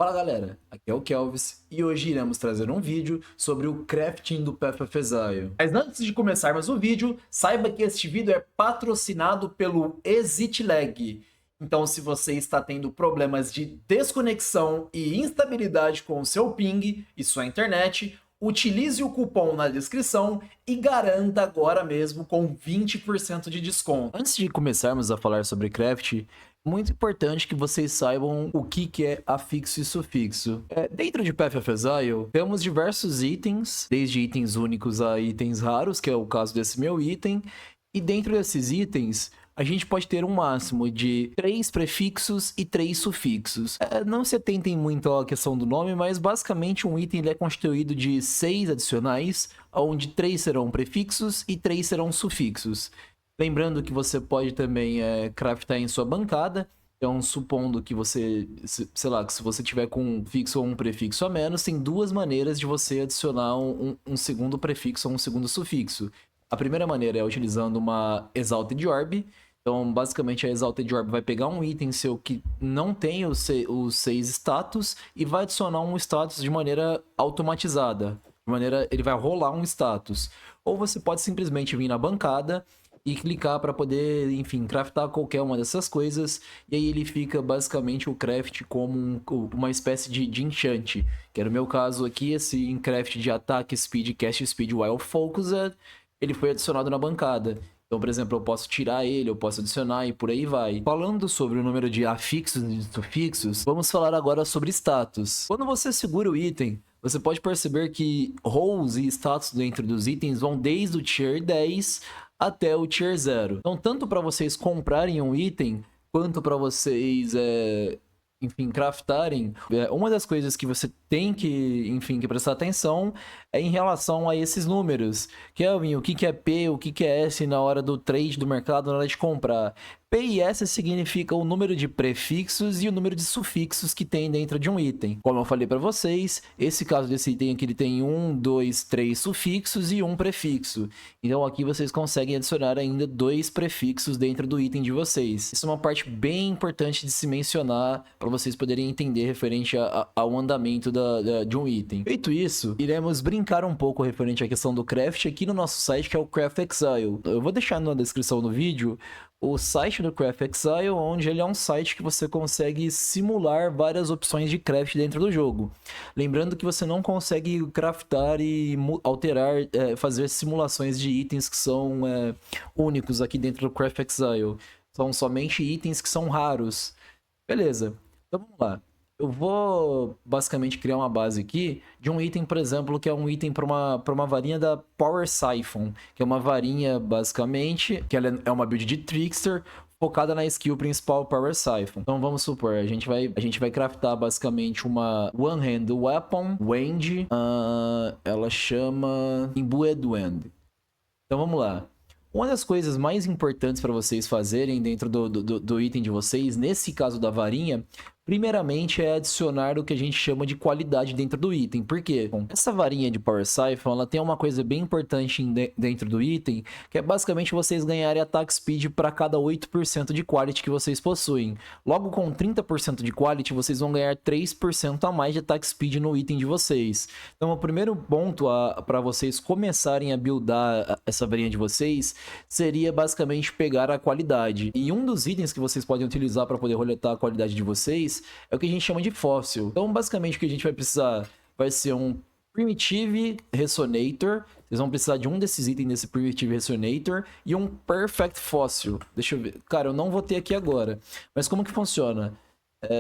Fala galera, aqui é o Kelvis e hoje iremos trazer um vídeo sobre o crafting do Path of Exile. Mas antes de começarmos o vídeo, saiba que este vídeo é patrocinado pelo ExitLag. Então se você está tendo problemas de desconexão e instabilidade com o seu ping e sua internet, utilize o cupom na descrição e garanta agora mesmo com 20% de desconto. Antes de começarmos a falar sobre craft, muito importante que vocês saibam o que é afixo e sufixo. Dentro de Path of Exile, temos diversos itens, desde itens únicos a itens raros, que é o caso desse meu item, e dentro desses itens, a gente pode ter um máximo de 3 prefixos e 3 sufixos. Não se atentem muito à questão do nome, mas basicamente um item ele é constituído de 6 adicionais, onde 3 serão prefixos e 3 serão sufixos. Lembrando que você pode também craftar em sua bancada. Então, supondo que você, sei lá, que se você tiver com um fixo ou um prefixo a menos, tem duas maneiras de você adicionar um segundo prefixo ou um segundo sufixo. A primeira maneira é utilizando uma Exalted Orb. Então, basicamente, a Exalted Orb vai pegar um item seu que não tem os 6 status e vai adicionar um status de maneira automatizada. Ele vai rolar um status. Ou você pode simplesmente vir na bancada e clicar para poder, enfim, craftar qualquer uma dessas coisas, e aí ele fica basicamente o craft como uma espécie de enchant, que era o meu caso aqui, esse encraft de ataque, speed, cast speed, while focused, ele foi adicionado na bancada. Então, por exemplo, eu posso tirar ele, eu posso adicionar e por aí vai. Falando sobre o número de afixos e sufixos, vamos falar agora sobre status. Quando você segura o item, você pode perceber que roles e status dentro dos itens vão desde o tier 10 até o tier 0. Então, tanto para vocês comprarem um item, quanto para vocês, enfim, craftarem, uma das coisas que você tem que, enfim, que prestar atenção é em relação a esses números. Kelvin, o que é P, o que é S na hora do trade do mercado, na hora de comprar? P e S significa o número de prefixos e o número de sufixos que tem dentro de um item. Como eu falei para vocês, esse caso desse item aqui ele tem 1, 2, 3 sufixos e um prefixo. Então aqui vocês conseguem adicionar ainda 2 prefixos dentro do item de vocês. Isso é uma parte bem importante de se mencionar para vocês poderem entender referente ao andamento de um item. Feito isso, iremos brincar um pouco referente à questão do craft aqui no nosso site, que é o Craft Exile. Eu vou deixar na descrição do vídeo o site do Craft Exile, onde ele é um site que você consegue simular várias opções de craft dentro do jogo. Lembrando que você não consegue craftar e alterar, fazer simulações de itens que são únicos aqui dentro do Craft Exile. São somente itens que são raros. Beleza, então vamos lá. Eu vou basicamente criar uma base aqui de um item, por exemplo, que é um item para uma varinha da Power Siphon, que é uma varinha basicamente, que ela é uma build de Trickster, focada na skill principal Power Siphon. Então vamos supor, a gente vai craftar basicamente uma One Hand Weapon, Wand, ela chama Imbued Wand. Então vamos lá. Uma das coisas mais importantes para vocês fazerem dentro do item de vocês, nesse caso da varinha, primeiramente é adicionar o que a gente chama de qualidade dentro do item. Por quê? Bom, essa varinha de Power Siphon, ela tem uma coisa bem importante dentro do item, que é basicamente vocês ganharem Attack Speed para cada 8% de Quality que vocês possuem. Logo com 30% de Quality, vocês vão ganhar 3% a mais de Attack Speed no item de vocês. Então o primeiro ponto para vocês começarem a buildar essa varinha de vocês seria basicamente pegar a qualidade. E um dos itens que vocês podem utilizar para poder roletar a qualidade de vocês é o que a gente chama de fóssil. Então, basicamente, o que a gente vai precisar vai ser um Primitive Resonator. Vocês vão precisar de um desses itens desse Primitive Resonator e um Perfect Fossil. Deixa eu ver. Cara, eu não vou ter aqui agora. Mas como que funciona?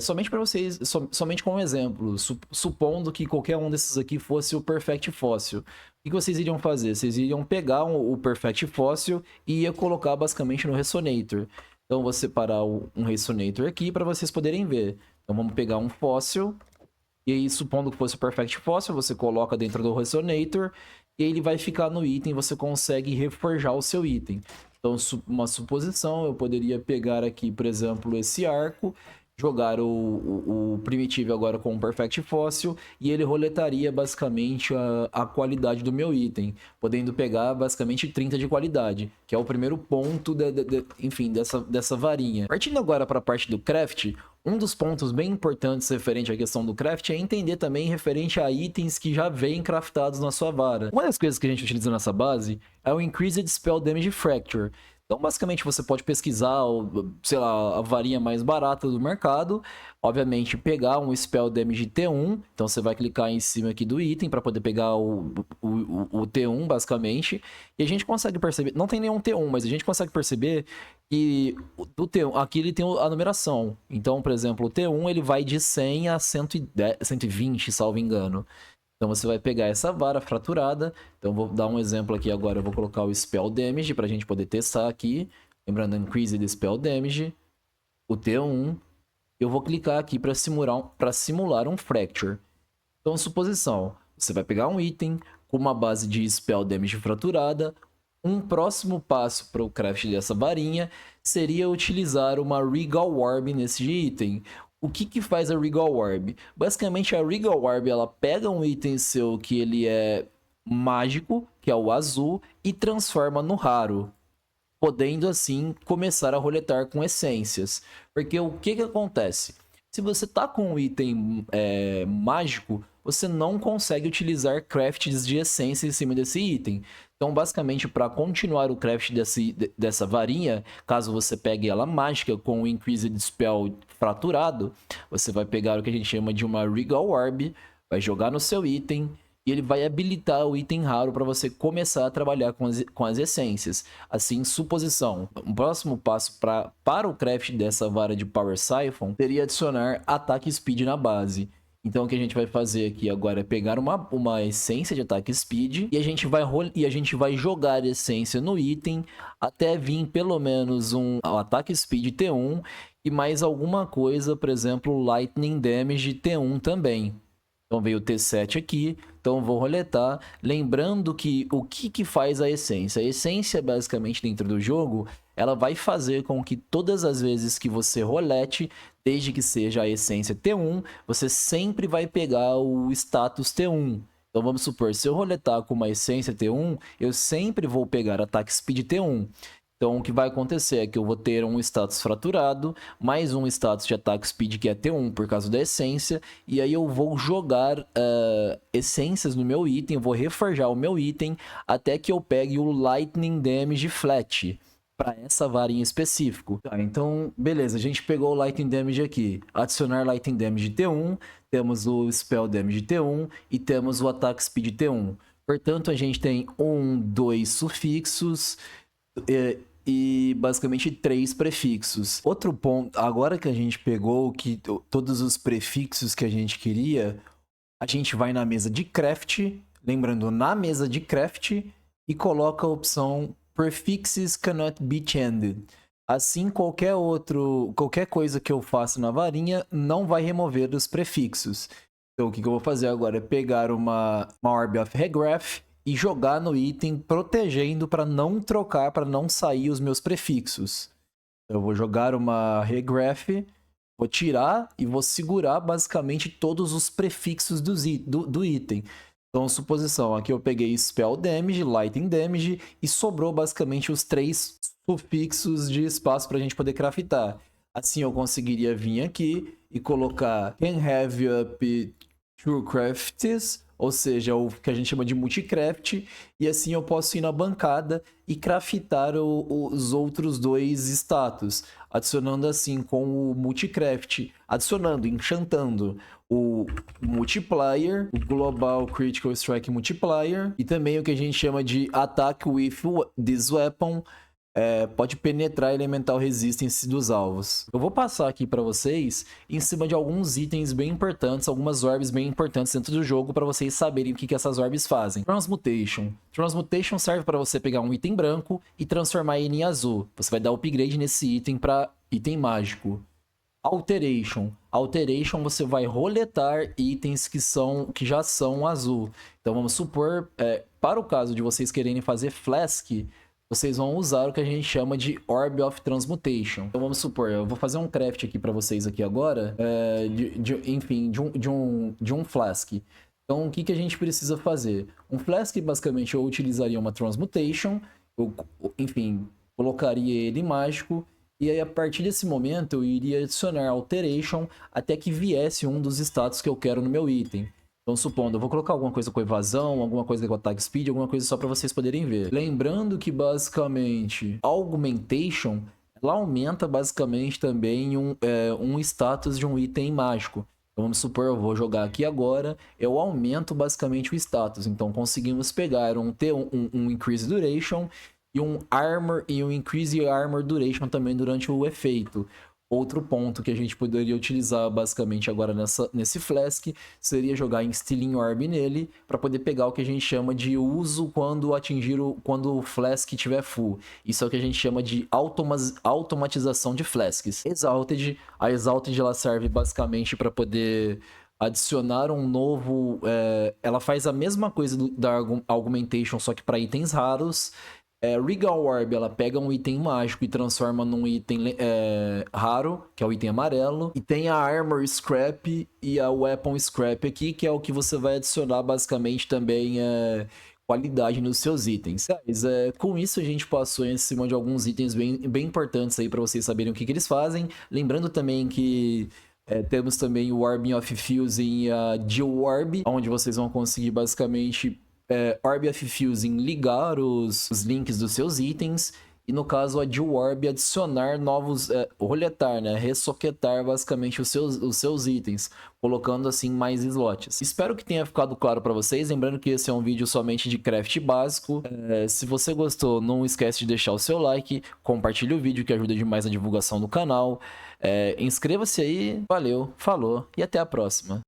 Somente para vocês, somente como exemplo, supondo que qualquer um desses aqui fosse o Perfect Fossil. O que vocês iriam fazer? Vocês iriam pegar o Perfect Fossil e ia colocar basicamente no Resonator. Então, vou separar um Resonator aqui para vocês poderem ver. Então, vamos pegar um fóssil. E aí, supondo que fosse o Perfect Fossil, você coloca dentro do Resonator. E ele vai ficar no item, você consegue reforjar o seu item. Então, uma suposição, eu poderia pegar aqui, por exemplo, esse arco, jogar o Primitive agora com o Perfect Fossil e ele roletaria basicamente a qualidade do meu item, podendo pegar basicamente 30 de qualidade, que é o primeiro ponto, enfim, dessa varinha. Partindo agora para a parte do craft, Um dos pontos bem importantes referente à questão do craft é entender também referente a itens que já vêm craftados na sua vara. Uma das coisas que a gente utiliza nessa base é o Increased Spell Damage Fracture. Então, basicamente, você pode pesquisar, sei lá, a varinha mais barata do mercado. Obviamente, pegar um Spell Damage T1. Então, você vai clicar em cima aqui do item para poder pegar o T1, basicamente. E a gente consegue perceber... Não tem nenhum T1, mas a gente consegue perceber que do T1, aqui ele tem a numeração. Então, por exemplo, o T1 ele vai de 100 a 110, 120, salvo engano. Então você vai pegar essa vara fraturada. Então vou dar um exemplo aqui agora. Eu vou colocar o Spell Damage para a gente poder testar aqui. Lembrando, Increase the Spell Damage. O T1. Eu vou clicar aqui para simular um Fracture. Então, suposição. Você vai pegar um item com uma base de Spell Damage fraturada. Um próximo passo para o craft dessa varinha seria utilizar uma Regal Orb nesse item. O que faz a Regal Orb? Basicamente, a Regal Orb ela pega um item seu que ele é mágico, que é o azul, e transforma no raro, podendo assim começar a roletar com essências. Porque o que acontece? Se você tá com um item mágico, você não consegue utilizar crafts de essência em cima desse item. Então, basicamente, para continuar o craft dessa varinha, caso você pegue ela mágica com o Increased Spell fraturado, você vai pegar o que a gente chama de uma Regal Orb, vai jogar no seu item e ele vai habilitar o item raro para você começar a trabalhar com as essências. Assim, suposição. O próximo passo para o craft dessa vara de Power Siphon seria adicionar ataque speed na base. Então, o que a gente vai fazer aqui agora é pegar uma essência de ataque speed e a gente vai jogar a essência no item até vir pelo menos um ataque speed T1 e mais alguma coisa, por exemplo, Lightning Damage T1 também. Então veio o T7 aqui, então vou roletar. Lembrando que o que faz a essência? A essência, basicamente, dentro do jogo, ela vai fazer com que todas as vezes que você rolete, desde que seja a essência T1, você sempre vai pegar o status T1. Então vamos supor, se eu roletar com uma essência T1, eu sempre vou pegar ataque speed T1. Então, o que vai acontecer é que eu vou ter um status fraturado, mais um status de ataque speed que é T1 por causa da essência, e aí eu vou jogar essências no meu item, eu vou reforjar o meu item até que eu pegue o Lightning Damage Flat para essa varinha em específico. Então, beleza, a gente pegou o Lightning Damage aqui. Adicionar Lightning Damage T1, temos o Spell Damage T1 e temos o Attack Speed T1. Portanto, a gente tem 1, 2 sufixos e basicamente 3 prefixos. Outro ponto, agora que a gente pegou todos os prefixos que a gente queria, a gente vai na mesa de craft, lembrando, na mesa de craft, e coloca a opção Prefixes cannot be changed. Assim, qualquer coisa que eu faça na varinha não vai remover os prefixos. Então, o que eu vou fazer agora é pegar uma Orb of Regraph e jogar no item, protegendo para não trocar, para não sair os meus prefixos. Eu vou jogar uma Regraph, vou tirar e vou segurar basicamente todos os prefixos do item. Então, suposição, aqui eu peguei Spell Damage, Lightning Damage e sobrou basicamente os 3 sufixos de espaço para a gente poder craftar. Assim eu conseguiria vir aqui e colocar Can Have Up True Crafts, ou seja, o que a gente chama de multicraft, e assim eu posso ir na bancada e craftar os outros 2 status, adicionando assim com o multicraft, enchantando o multiplier, o Global Critical Strike Multiplier, e também o que a gente chama de Attack with this Weapon, pode penetrar Elemental Resistance dos alvos. Eu vou passar aqui para vocês em cima de alguns itens bem importantes, algumas orbs bem importantes dentro do jogo para vocês saberem o que essas orbs fazem. Transmutation. Transmutation serve para você pegar um item branco e transformar ele em azul. Você vai dar upgrade nesse item para item mágico. Alteration. Alteration, você vai roletar itens que já são azul. Então vamos supor, para o caso de vocês quererem fazer Flask, vocês vão usar o que a gente chama de Orb of Transmutation. Então vamos supor, eu vou fazer um craft aqui para vocês aqui agora, de um Flask. Então o que a gente precisa fazer? Um Flask, basicamente, eu utilizaria uma Transmutation, colocaria ele mágico, E aí, a partir desse momento, eu iria adicionar Alteration até que viesse um dos status que eu quero no meu item. Então, supondo, eu vou colocar alguma coisa com evasão, alguma coisa com attack speed, alguma coisa só para vocês poderem ver. Lembrando que, basicamente, Augmentation, ela aumenta, basicamente, também um status de um item mágico. Então, vamos supor, eu vou jogar aqui agora, eu aumento, basicamente, o status. Então, conseguimos pegar um Increase Duration e um Armor e um Increase Armor Duration também durante o efeito. Outro ponto que a gente poderia utilizar basicamente agora nesse Flask seria jogar em Stealing Orb nele para poder pegar o que a gente chama de uso quando quando o Flask estiver full. Isso é o que a gente chama de automatização de Flasks. Exalted, a Exalted ela serve basicamente para poder adicionar um novo... ela faz a mesma coisa da Augmentation, só que para itens raros. Regal Orb, ela pega um item mágico e transforma num item raro, que é o item amarelo. E tem a Armor Scrap e a Weapon Scrap aqui, que é o que você vai adicionar basicamente também qualidade nos seus itens. Mas, com isso a gente passou em cima de alguns itens bem importantes aí para vocês saberem o que eles fazem. Lembrando também que temos também o Orb of Fusing e a Deal Orb, onde vocês vão conseguir basicamente... Orb of Fusing ligar os links dos seus itens e no caso a Dual Orb adicionar novos, roletar, né, ressoquetar basicamente os seus itens, colocando assim mais slots. Espero que tenha ficado claro para vocês, lembrando que esse é um vídeo somente de craft básico. Se você gostou, não esquece de deixar o seu like, compartilhe o vídeo que ajuda demais na divulgação do canal, inscreva-se aí, valeu, falou e até a próxima.